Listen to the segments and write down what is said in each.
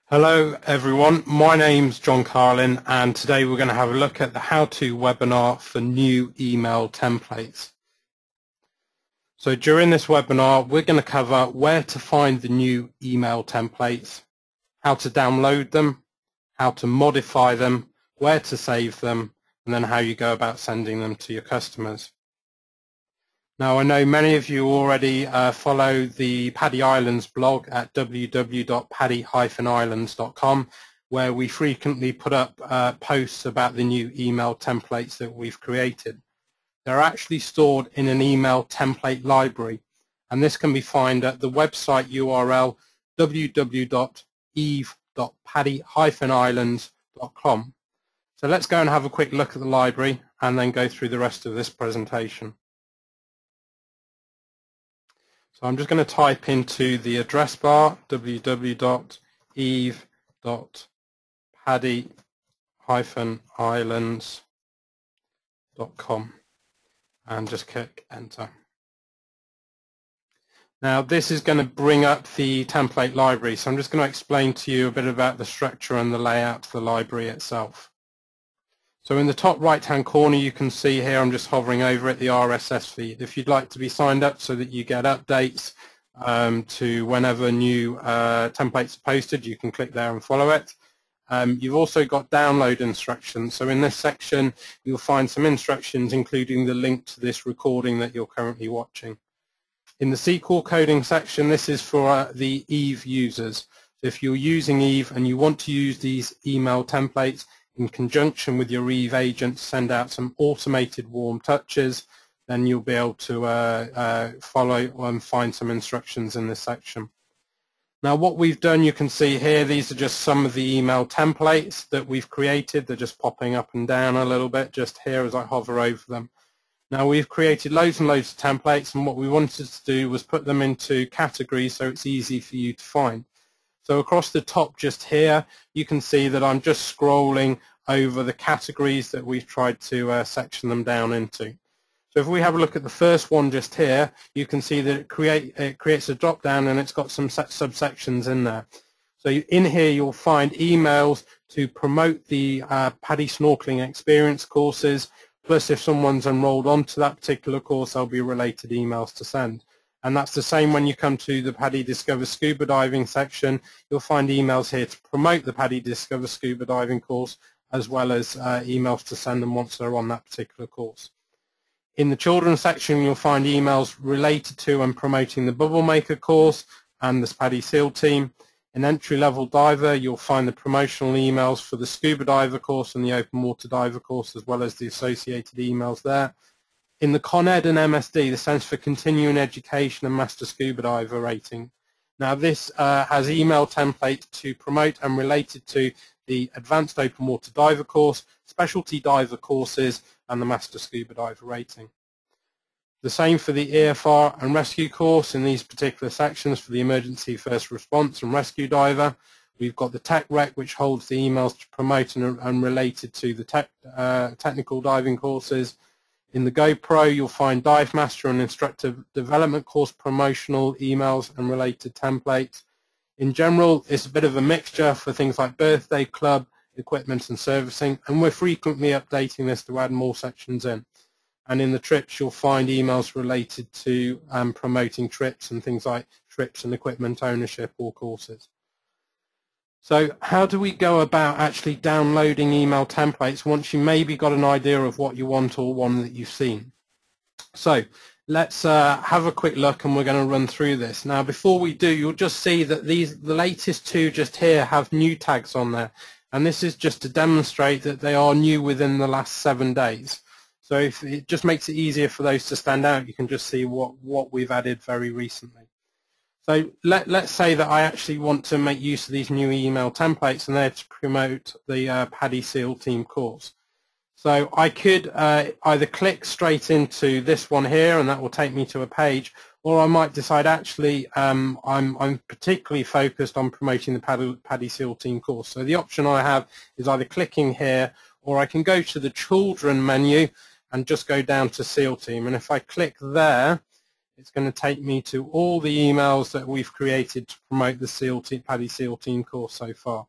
Hello everyone, my name's John Carlin and today we're going to have a look at the how-to webinar for new email templates. So during this webinar we're going to cover where to find the new email templates, how to download them, how to modify them, where to save them, and then how you go about sending them to your customers. Now I know many of you already follow the PADI Islands blog at www.padi-islands.com, where we frequently put up posts about the new email templates that we've created. They're actually stored in an email template library, and this can be found at the website URL www.padi-islands.com. So let's go and have a quick look at the library and then go through the rest of this presentation. So I'm just going to type into the address bar www.eve.padi-islands.com and just click enter. Now this is going to bring up the template library, so I'm just going to explain to you a bit about the structure and the layout of the library itself. So in the top right hand corner you can see here, I'm just hovering over it, the RSS feed. If you'd like to be signed up so that you get updates to whenever new templates are posted, you can click there and follow it. You've also got download instructions. So in this section you'll find some instructions including the link to this recording that you're currently watching. In the SQL coding section, this is for the Eve users. So if you're using Eve and you want to use these email templates in conjunction with your Eve agent to send out some automated warm touches, then you'll be able to follow and find some instructions in this section. Now what we've done, you can see here, these are just some of the email templates that we've created. They're just popping up and down a little bit just here as I hover over them. Now we've created loads and loads of templates, and what we wanted to do was put them into categories so it's easy for you to find. So across the top just here, you can see that I'm just scrolling over the categories that we've tried to section them down into. So if we have a look at the first one just here, you can see that it creates a drop down and it's got some subsections in there. So in here you'll find emails to promote the PADI snorkeling experience courses, plus if someone's enrolled onto that particular course there'll be related emails to send. And that's the same when you come to the PADI Discover Scuba Diving section. You'll find emails here to promote the PADI Discover Scuba Diving course, as well as emails to send them once they're on that particular course. In the children's section, you'll find emails related to and promoting the Bubble Maker course and the PADI SEAL team. In entry-level diver, you'll find the promotional emails for the Scuba Diver course and the Open Water Diver course, as well as the associated emails there. In the ConEd and MSD, the Centre for Continuing Education and Master Scuba Diver rating. Now this has email templates to promote and related to the Advanced Open Water Diver course, Specialty Diver courses, and the Master Scuba Diver rating. The same for the EFR and Rescue course in these particular sections for the Emergency First Response and Rescue Diver. We've got the Tech Rec, which holds the emails to promote and related to the technical diving courses. In the GoPro, you'll find Dive Master and Instructor Development course promotional emails and related templates. In general, it's a bit of a mixture for things like birthday club, equipment and servicing, and we're frequently updating this to add more sections in. And in the trips, you'll find emails related to promoting trips and things like trips and equipment ownership or courses. So how do we go about actually downloading email templates once you maybe got an idea of what you want or one that you've seen? So let's have a quick look and we're going to run through this. Now before we do, you'll just see that the latest two just here have new tags on there, and this is just to demonstrate that they are new within the last 7 days. So if it just makes it easier for those to stand out, you can just see what we've added very recently. So let's say that I actually want to make use of these new email templates and they're to promote the PADI SEAL team course. So I could either click straight into this one here and that will take me to a page, or I might decide actually I'm particularly focused on promoting the PADI SEAL team course. So the option I have is either clicking here, or I can go to the children menu and just go down to SEAL team. And if I click there, it's going to take me to all the emails that we've created to promote the PADI SEAL Team course so far.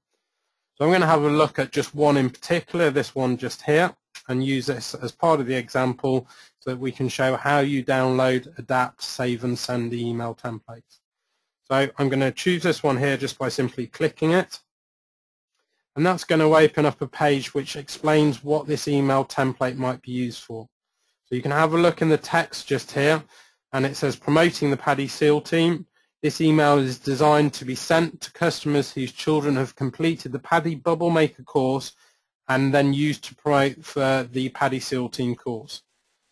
So I'm going to have a look at just one in particular, this one just here, and use this as part of the example so that we can show how you download, adapt, save and send the email templates. So I'm going to choose this one here just by simply clicking it. And that's going to open up a page which explains what this email template might be used for. So you can have a look in the text just here, and it says promoting the PADI SEAL Team. This email is designed to be sent to customers whose children have completed the PADI Bubble Maker course and then used to promote for the PADI SEAL Team course.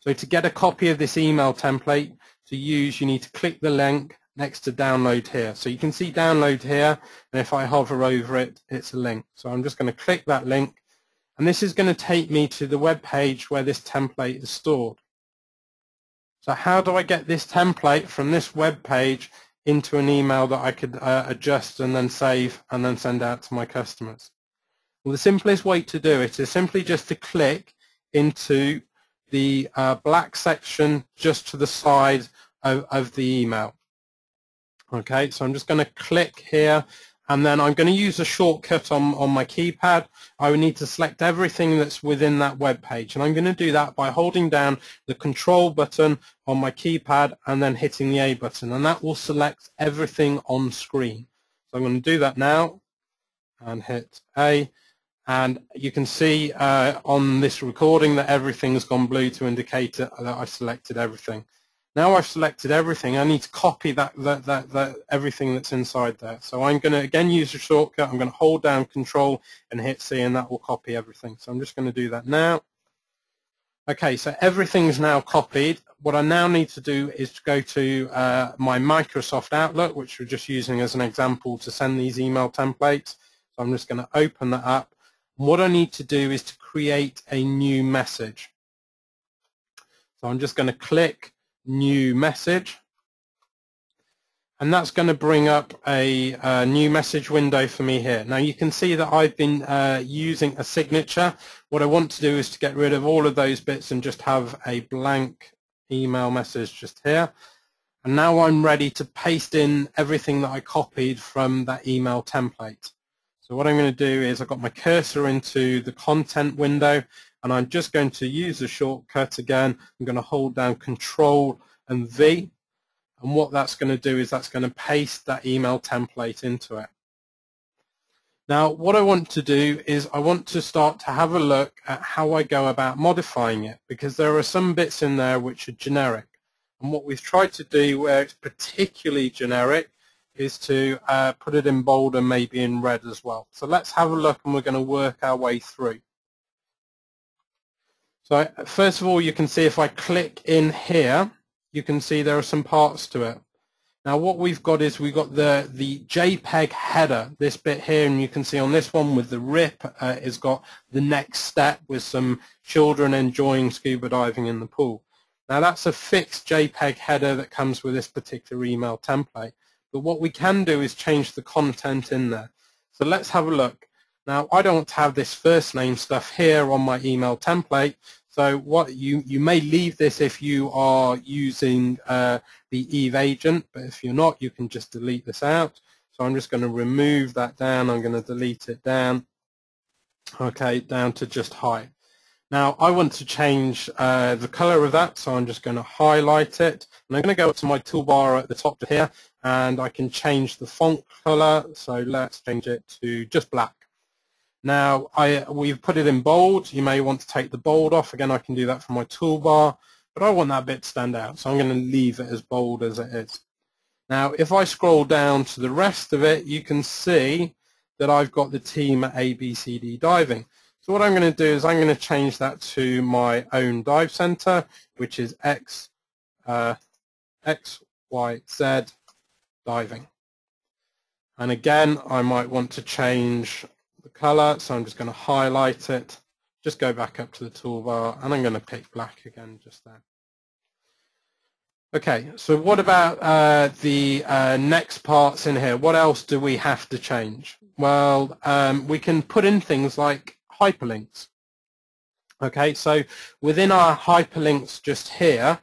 So to get a copy of this email template to use, you need to click the link next to download here. So you can see download here, and if I hover over it, it's a link. So I'm just going to click that link, and this is going to take me to the web page where this template is stored. So how do I get this template from this web page into an email that I could adjust and then save and then send out to my customers? Well, the simplest way to do it is simply just to click into the black section just to the side of the email. Okay, so I'm just going to click here, and then I'm going to use a shortcut on my keypad. I would need to select everything that's within that web page, and I'm going to do that by holding down the control button on my keypad and then hitting the A button, and that will select everything on screen. So I'm going to do that now and hit A, and you can see on this recording that everything's gone blue to indicate that I've selected everything. Now I've selected everything, I need to copy that everything that's inside there. So I'm going to again use the shortcut. I'm going to hold down Control and hit C, and that will copy everything. So I'm just going to do that now. Okay, so everything's now copied. What I now need to do is to go to my Microsoft Outlook, which we're just using as an example to send these email templates. So I'm just going to open that up. What I need to do is to create a new message. So I'm just going to click New Message, and that's going to bring up a new message window for me here. Now you can see that I've been using a signature. What I want to do is to get rid of all of those bits and just have a blank email message just here. And now I'm ready to paste in everything that I copied from that email template. So what I'm going to do is I've got my cursor into the content window, and I'm just going to use the shortcut again. I'm going to hold down Control and V, and what that's going to do is that's going to paste that email template into it. Now what I want to do is I want to start to have a look at how I go about modifying it, because there are some bits in there which are generic, and what we've tried to do where it's particularly generic is to put it in bold and maybe in red as well. So let's have a look, and we're going to work our way through. So first of all, you can see if I click in here, you can see there are some parts to it. Now what we've got is we've got the JPEG header, this bit here, and you can see on this one with the RIP, it's got the next step with some children enjoying scuba diving in the pool. Now that's a fixed JPEG header that comes with this particular email template. But what we can do is change the content in there. So let's have a look. Now I don't have this first name stuff here on my email template. So what you may leave this if you are using the Eve agent, but if you're not, you can just delete this out. So I'm just going to remove that down. I'm going to delete it down. Okay, down to just height. Now I want to change the color of that, so I'm just going to highlight it, and I'm going to go up to my toolbar at the top here, and I can change the font color. So let's change it to just black. Now we've put it in bold. You may want to take the bold off. Again, I can do that from my toolbar, but I want that bit to stand out, so I'm going to leave it as bold as it is. Now if I scroll down to the rest of it, you can see that I've got the team at ABCD Diving. So what I'm going to do is I'm going to change that to my own dive center, which is XYZ Diving. And again, I might want to change the color, so I'm just going to highlight it, just go back up to the toolbar, and I'm going to pick black again just there. Okay, so what about the next parts in here? What else do we have to change? Well, we can put in things like hyperlinks. Okay, so within our hyperlinks just here,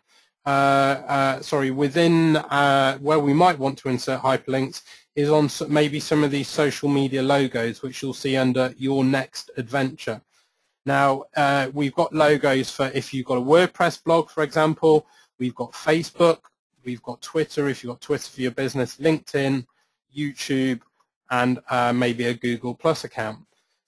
within where we might want to insert hyperlinks is on maybe some of these social media logos, which you'll see under your next adventure. Now, we've got logos for if you've got a WordPress blog, for example. We've got Facebook, we've got Twitter, if you've got Twitter for your business, LinkedIn, YouTube, and maybe a Google Plus account.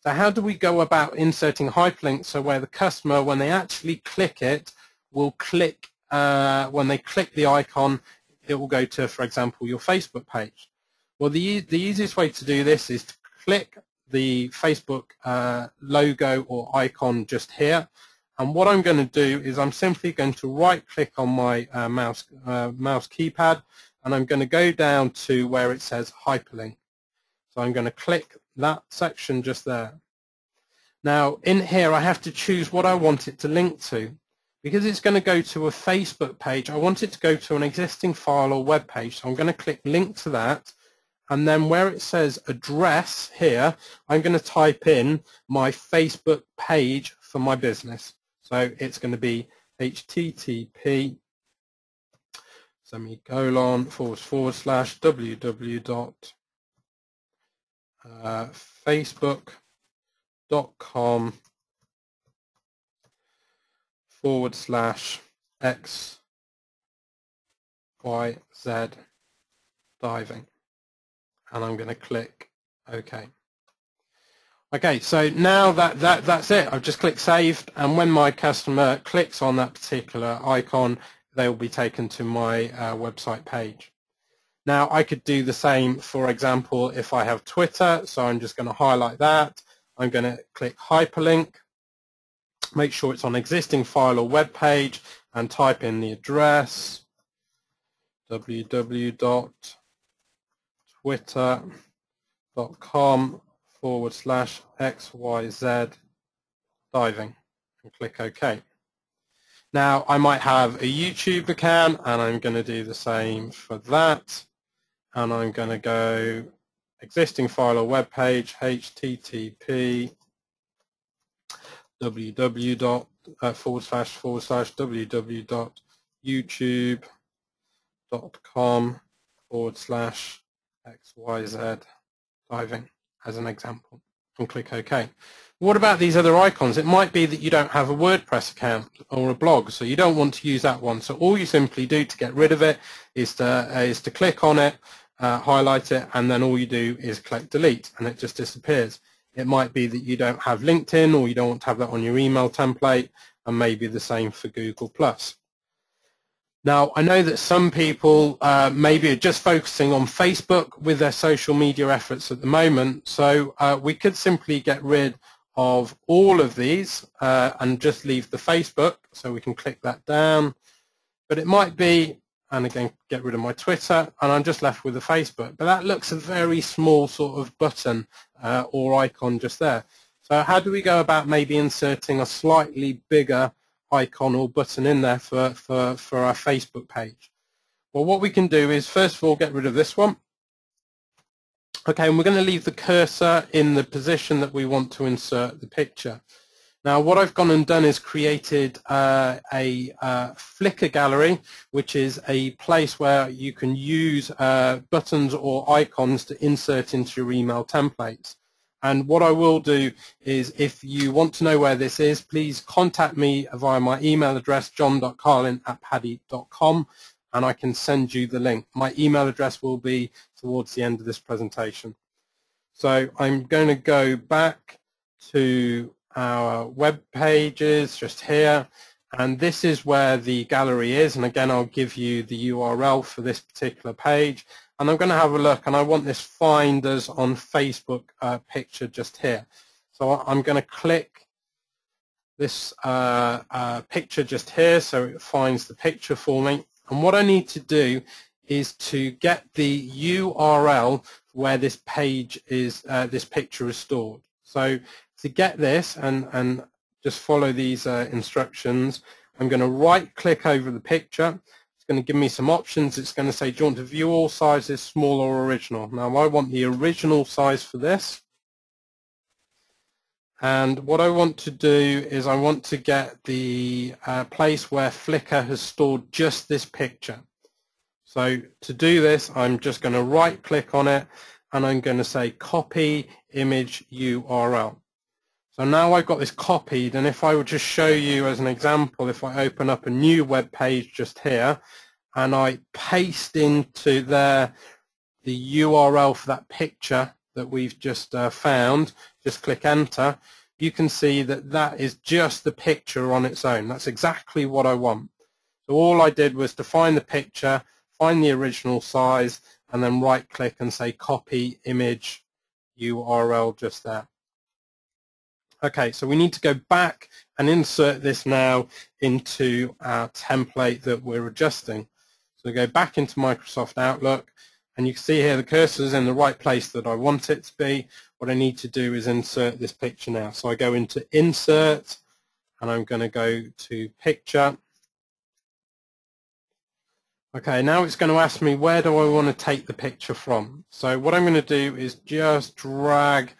So how do we go about inserting hyperlinks so where the customer, when they actually click it, will click, when they click the icon, it will go to, for example, your Facebook page? Well, the easiest way to do this is to click the Facebook logo or icon just here. And what I'm going to do is I'm simply going to right-click on my mouse keypad, and I'm going to go down to where it says hyperlink. So I'm going to click that section just there. Now, in here, I have to choose what I want it to link to. Because it's going to go to a Facebook page, I want it to go to an existing file or web page. So I'm going to click link to that. And then where it says address here, I'm going to type in my Facebook page for my business. So it's going to be http://www.facebook.com/XYZ diving. And I'm going to click OK. Okay, so now that's it. I've just clicked Saved, and when my customer clicks on that particular icon, they will be taken to my website page. Now, I could do the same, for example, if I have Twitter, so I'm just going to highlight that. I'm going to click Hyperlink, make sure it's on existing file or web page, and type in the address, www.twitter.com/XYZ diving, and click OK. Now, I might have a YouTube account, and I'm going to do the same for that. And I'm going to go existing file or web page, http www.facebook.com/XYZ diving as an example, and click OK. What about these other icons? It might be that you don't have a WordPress account or a blog, so you don't want to use that one. So all you simply do to get rid of it is to click on it, highlight it, and then all you do is click delete, and it just disappears. It might be that you don't have LinkedIn, or you don't want to have that on your email template, and maybe the same for Google Plus. Now, I know that some people maybe are just focusing on Facebook with their social media efforts at the moment, so we could simply get rid of all of these and just leave the Facebook, so we can click that down. But it might be, and again, get rid of my Twitter, and I'm just left with the Facebook. But that looks a very small sort of button or icon just there. So how do we go about maybe inserting a slightly bigger icon or button in there for our Facebook page? Well, what we can do is, first of all, get rid of this one. Okay, and we're going to leave the cursor in the position that we want to insert the picture. Now, what I've gone and done is created a Flickr gallery, which is a place where you can use buttons or icons to insert into your email templates. And what I will do is, if you want to know where this is, please contact me via my email address, john.carlin@padi.com, and I can send you the link. My email address will be towards the end of this presentation. So I'm going to go back to our web pages just here, and this is where the gallery is, and again I'll give you the URL for this particular page, and I'm going to have a look, and I want this Find Us on Facebook picture just here. So I'm going to click this picture just here so it finds the picture for me, and what I need to do is to get the URL where this page is, this picture is stored. So to get this and just follow these instructions, I'm going to right click over the picture. It's going to give me some options. It's going to say, do you want to view all sizes, small or original? Now I want the original size for this. And what I want to do is I want to get the place where Flickr has stored just this picture. So to do this, I'm just going to right click on it and I'm going to say copy image URL. So now I've got this copied, and if I were to show you as an example, if I open up a new web page just here and I paste into there the URL for that picture that we've just found, just click enter, you can see that that is just the picture on its own. That's exactly what I want. So all I did was to find the picture, find the original size, and then right click and say copy image URL just there. Okay, so we need to go back and insert this now into our template that we're adjusting. So go back into Microsoft Outlook, and you can see here the cursor is in the right place that I want it to be. What I need to do is insert this picture now. So I go into Insert, and I'm going to go to Picture. Okay, now it's going to ask me where do I want to take the picture from. So what I'm going to do is just drag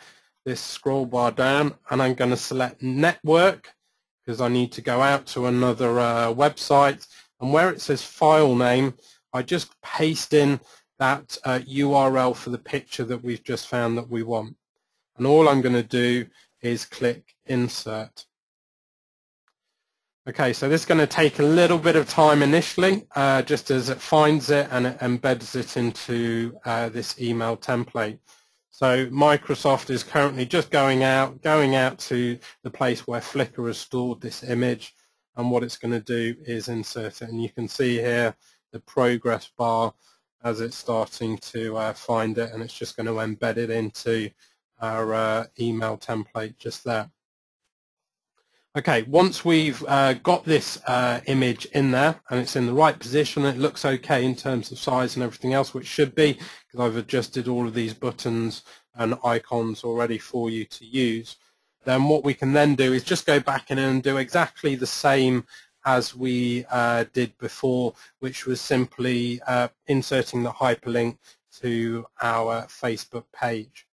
this scroll bar down, and I'm going to select Network because I need to go out to another website, and where it says file name, I just paste in that URL for the picture that we've just found that we want, and all I'm going to do is click Insert. Okay, so this is going to take a little bit of time initially, just as it finds it and it embeds it into this email template. So Microsoft is currently just going out to the place where Flickr has stored this image, and what it's going to do is insert it. And you can see here the progress bar as it's starting to find it, and it's just going to embed it into our email template just there. Okay, once we've got this image in there and it's in the right position, it looks okay in terms of size and everything else, which should be, because I've adjusted all of these buttons and icons already for you to use. Then what we can then do is just go back in and do exactly the same as we did before, which was simply inserting the hyperlink to our Facebook page.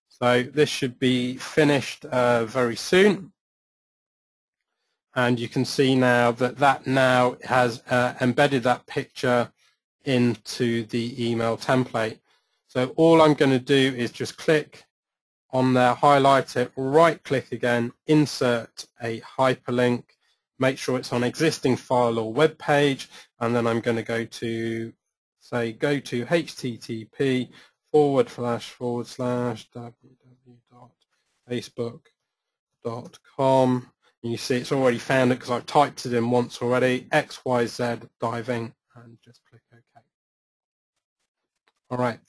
So this should be finished very soon. And you can see now that that now has embedded that picture into the email template. So all I'm going to do is just click on there, highlight it, right click again, insert a hyperlink, make sure it's on existing file or web page, and then I'm going to go to, say, go to http://www.facebook.com. You see it's already found it because I've typed it in once already, XYZ diving, and just click OK. All right.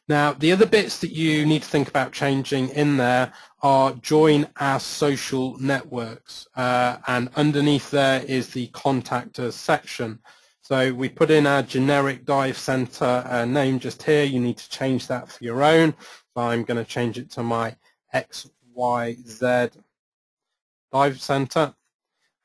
Now, the other bits that you need to think about changing in there are join our social networks, and underneath there is the contact us section. So we put in our generic dive center name just here. You need to change that for your own. So I'm going to change it to my XYZ dive center.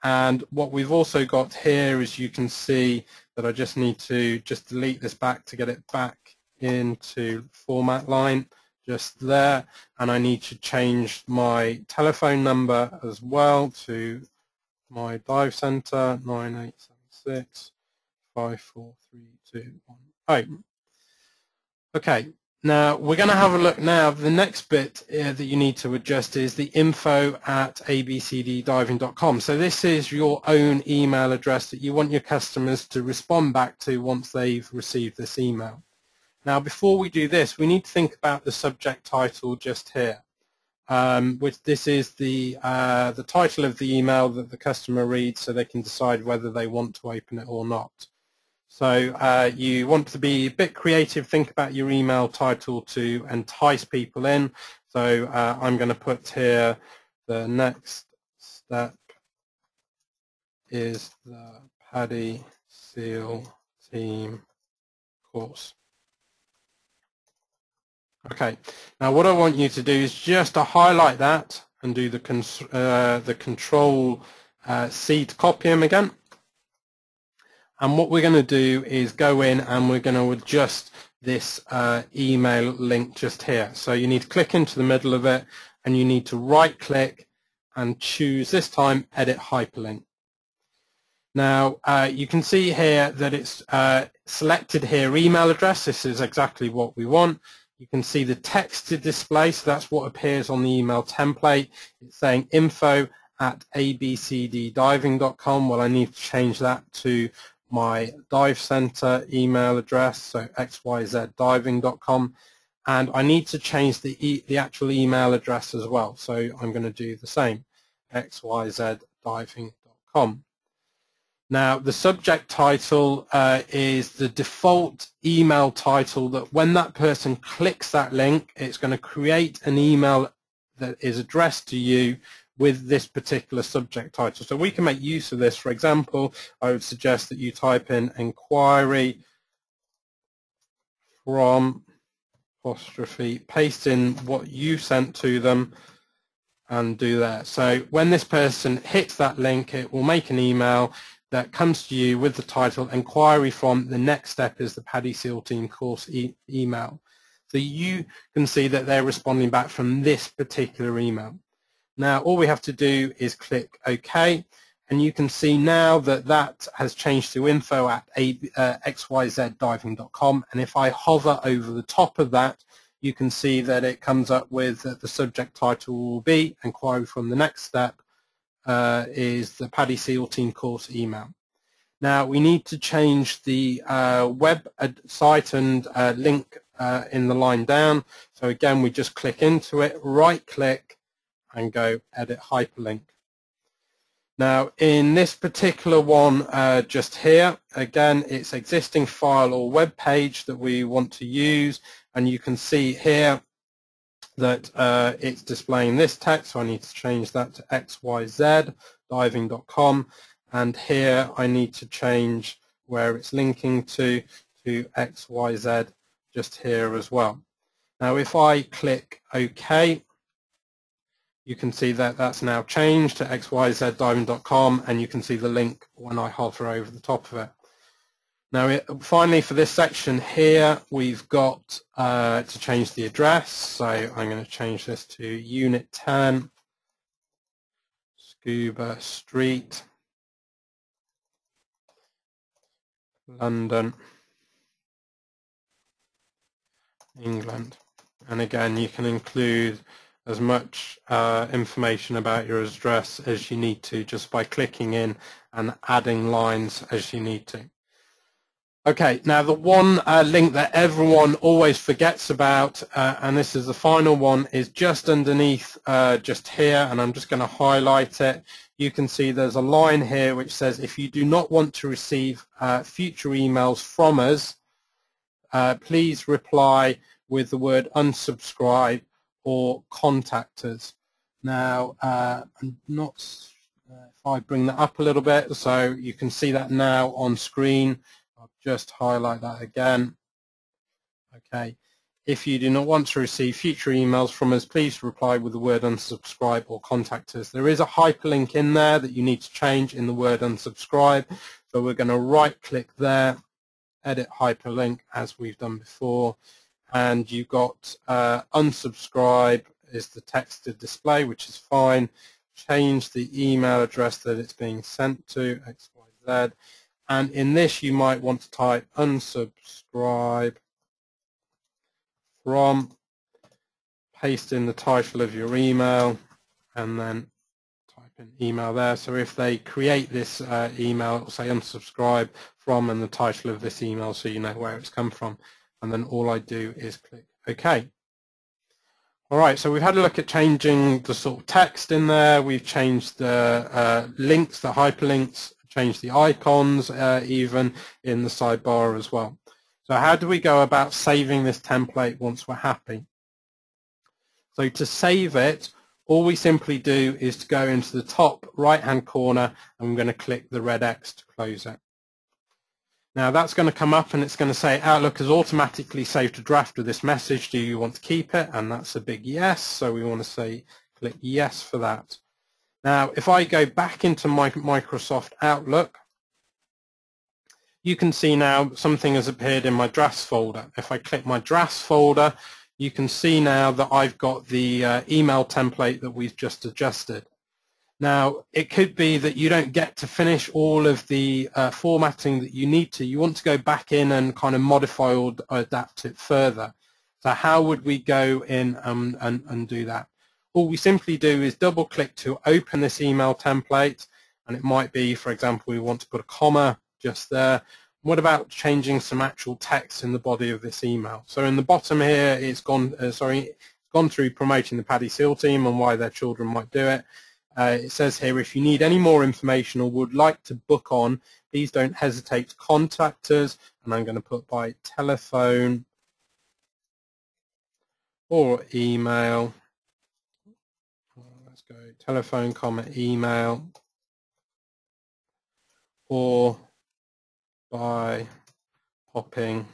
And what we've also got here is you can see that I just need to just delete this back to get it back into format line just there, and I need to change my telephone number as well to my dive center 9876 54321. Okay, now we're going to have a look now. The next bit that you need to adjust is the info@abcddiving.com. So this is your own email address that you want your customers to respond back to once they've received this email. Now, before we do this, we need to think about the subject title just here, which this is the title of the email that the customer reads, so they can decide whether they want to open it or not. So you want to be a bit creative, think about your email title to entice people in. So I'm going to put here, the next step is the PADI SEAL team course. Okay, now what I want you to do is just to highlight that and do the Control C to copy them again. And what we're going to do is go in and we're going to adjust this email link just here. So you need to click into the middle of it and you need to right click and choose this time edit hyperlink. Now you can see here that it's selected here email address. This is exactly what we want. You can see the text to display, so that's what appears on the email template. It's saying info@abcddiving.com. Well, I need to change that to my dive center email address, so xyzdiving.com, and I need to change the actual email address as well, so I'm going to do the same, xyzdiving.com. Now the subject title is the default email title that when that person clicks that link, it's going to create an email that is addressed to you with this particular subject title. So we can make use of this. For example, I would suggest that you type in inquiry from apostrophe, paste in what you sent to them and do that. So when this person hits that link, it will make an email that comes to you with the title inquiry from, the next step is the PADI SEAL team course email. So you can see that they're responding back from this particular email. Now all we have to do is click OK, and you can see now that that has changed to info@xyzdiving.com, and if I hover over the top of that, you can see that it comes up with the subject title will be inquiry from, the next step is the PADI SEAL team course email. Now we need to change the web site and link in the line down. So again, we just click into it, right click and go edit hyperlink. Now in this particular one just here, again it's existing file or web page that we want to use, and you can see here that it's displaying this text, so I need to change that to xyzdiving.com, and here I need to change where it's linking to xyz just here as well. Now if I click OK, you can see that that's now changed to xyzdiving.com, and you can see the link when I hover over the top of it. Now finally for this section here, we've got to change the address, so I'm going to change this to Unit 10, Scuba Street, London, England. And again, you can include as much information about your address as you need to just by clicking in and adding lines as you need to. Okay, now the one link that everyone always forgets about, and this is the final one, is just underneath just here, and I'm just going to highlight it. You can see there's a line here which says if you do not want to receive future emails from us, please reply with the word unsubscribe or contact us. Now, I'm not, if I bring that up a little bit, so you can see that now on screen. I'll just highlight that again. Okay. If you do not want to receive future emails from us, please reply with the word unsubscribe or contact us. There is a hyperlink in there that you need to change in the word unsubscribe. So we're going to right click there, edit hyperlink as we've done before. And you've got unsubscribe is the text to display, which is fine. Change the email address that it's being sent to, XYZ. And in this, you might want to type unsubscribe from, paste in the title of your email, and then type in email there. So if they create this email, it will say unsubscribe from and the title of this email, so you know where it's come from. And then all I do is click OK. All right, so we've had a look at changing the sort of text in there. We've changed the links, the hyperlinks, changed the icons even in the sidebar as well. So how do we go about saving this template once we're happy? So to save it, all we simply do is to go into the top right-hand corner, and I'm going to click the red X to close it. Now that's going to come up and it's going to say Outlook has automatically saved a draft of this message. Do you want to keep it? And that's a big yes. So we want to say click yes for that. Now if I go back into my Microsoft Outlook, you can see now something has appeared in my drafts folder. If I click my drafts folder, you can see now that I've got the email template that we've just adjusted. Now, it could be that you don't get to finish all of the formatting that you need to. You want to go back in and kind of modify or adapt it further. So how would we go in and do that? All we simply do is double click to open this email template, and it might be, for example, we want to put a comma just there. What about changing some actual text in the body of this email? So in the bottom here, it's gone through promoting the PADI SEAL team and why their children might do it. It says here, if you need any more information or would like to book on, please don't hesitate to contact us. And I'm going to put by telephone or email. Let's go telephone, email, or by popping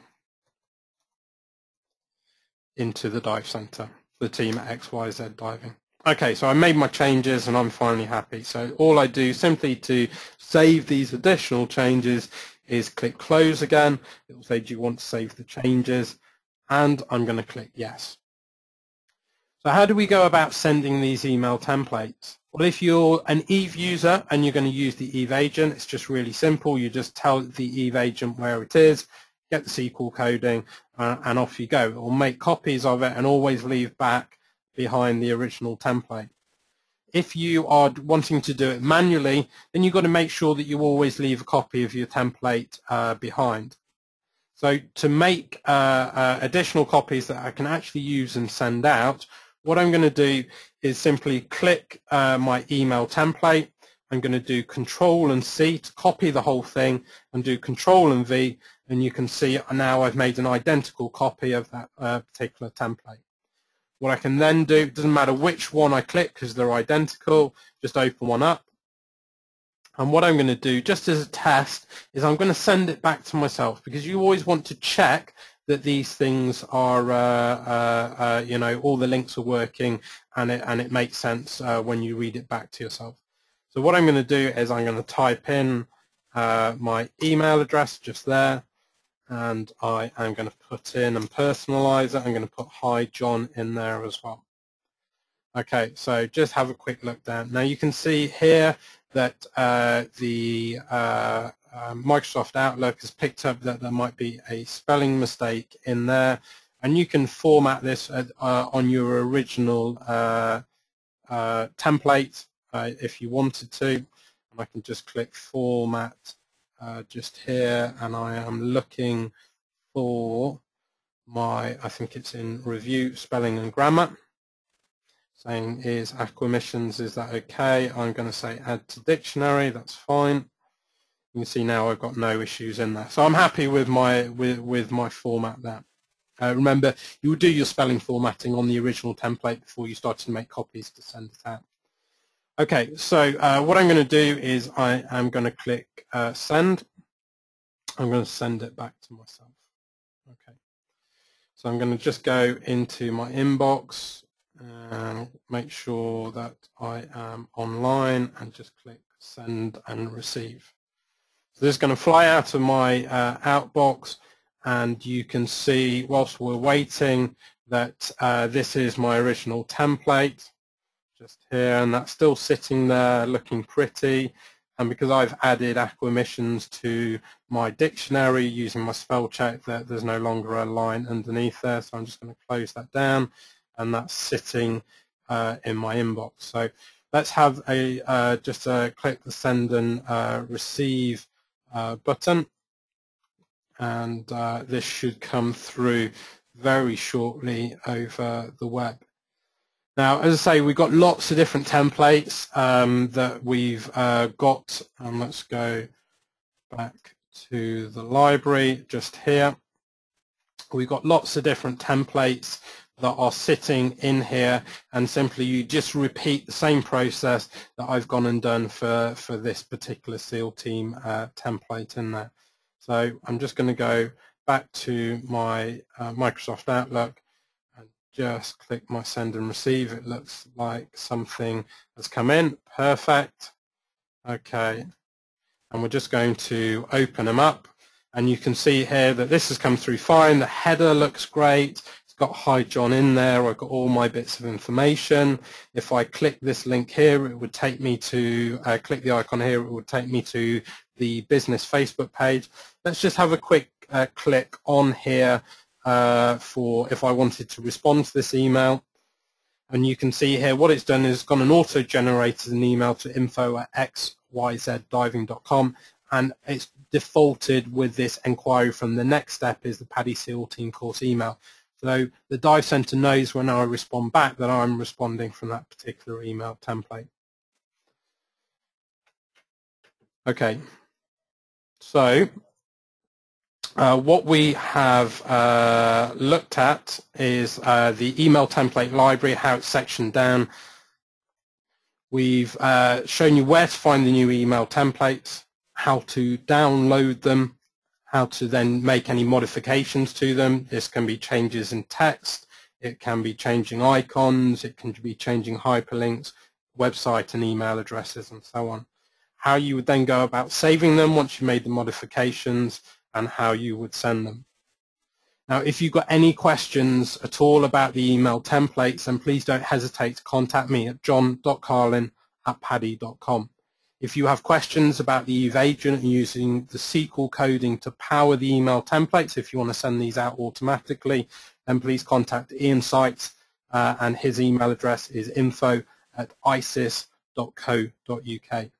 into the dive center, the team at XYZ Diving. Okay, so I made my changes and I'm finally happy. So all I do simply to save these additional changes is click close again. It will say, do you want to save the changes? And I'm going to click yes. So how do we go about sending these email templates? Well, if you're an Eve user and you're going to use the Eve agent, it's just really simple. You just tell the Eve agent where it is, get the SQL coding, and off you go. It will make copies of it and always leave back behind the original template. If you are wanting to do it manually, then you've got to make sure that you always leave a copy of your template behind. So to make additional copies that I can actually use and send out, what I'm going to do is simply click my email template. I'm going to do Control and C to copy the whole thing and do Control and V, and you can see now I've made an identical copy of that particular template. What I can then do, it doesn't matter which one I click because they're identical, just open one up. And what I'm going to do, just as a test, is I'm going to send it back to myself, because you always want to check that these things are, you know, all the links are working and it makes sense when you read it back to yourself. So what I'm going to do is I'm going to type in my email address just there, and I am going to put in and personalize it. I'm going to put Hi John in there as well. Okay, so just have a quick look down. Now you can see here that the Microsoft Outlook has picked up that there might be a spelling mistake in there, and you can format this on your original template if you wanted to. And I can just click Format just here, and I am looking for my, I think it's in Review, Spelling and Grammar. Saying is acquisitions, is that okay? I'm going to say add to dictionary, that's fine. You can see now I've got no issues in there. So I'm happy with my my format there. Remember, you will do your spelling formatting on the original template before you start to make copies to send it out. Okay, so what I'm going to do is I am going to click send. I'm going to send it back to myself. Okay, so I'm going to just go into my inbox and make sure that I am online and just click send and receive. So this is going to fly out of my outbox, and you can see whilst we're waiting that this is my original template just here, and that's still sitting there looking pretty. And because I've added acquisitions to my dictionary using my spell check, there's no longer a line underneath there, so I'm just going to close that down, and that's sitting in my inbox. So let's have a just click the send and receive button, and this should come through very shortly over the web. Now, as I say, we've got lots of different templates that we've got, and let's go back to the library just here. We've got lots of different templates that are sitting in here, and simply you just repeat the same process that I've gone and done for this particular SEAL team template in there. So I'm just going to go back to my Microsoft Outlook and just click my send and receive. It looks like something has come in. Perfect. Okay, and we're just going to open them up, and you can see here that this has come through fine. The header looks great. It's got Hi John in there. I've got all my bits of information. If I click this link here, it would take me to, click the icon here, it would take me to the business Facebook page. Let's just have a quick click on here for if I wanted to respond to this email. And you can see here what it's done is gone and auto-generated an email to info@xyzdiving.com, and it's defaulted with this inquiry from the next step is the PADI SEAL Team course email. So the Dive Center knows when I respond back that I'm responding from that particular email template. Okay, so what we have looked at is the email template library, how it's sectioned down. We've shown you where to find the new email templates, how to download them, how to then make any modifications to them. This can be changes in text, it can be changing icons, it can be changing hyperlinks, website and email addresses, and so on. How you would then go about saving them once you made the modifications, and how you would send them. Now, if you've got any questions at all about the email templates, then please don't hesitate to contact me at john.carlin@padi.com. If you have questions about the Eve agent and using the SQL coding to power the email templates, if you want to send these out automatically, then please contact Ian Sykes, and his email address is info@isis.co.uk.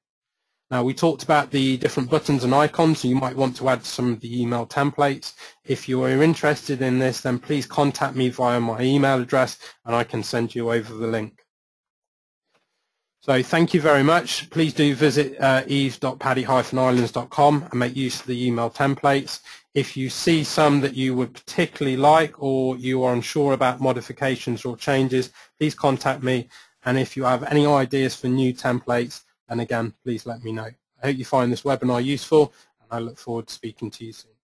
Now, we talked about the different buttons and icons, so you might want to add some of the email templates. If you are interested in this, then please contact me via my email address and I can send you over the link. So thank you very much. Please do visit eve.padi-islands.com and make use of the email templates. If you see some that you would particularly like or you are unsure about modifications or changes, please contact me. And if you have any ideas for new templates, and again, please let me know. I hope you find this webinar useful, and I look forward to speaking to you soon.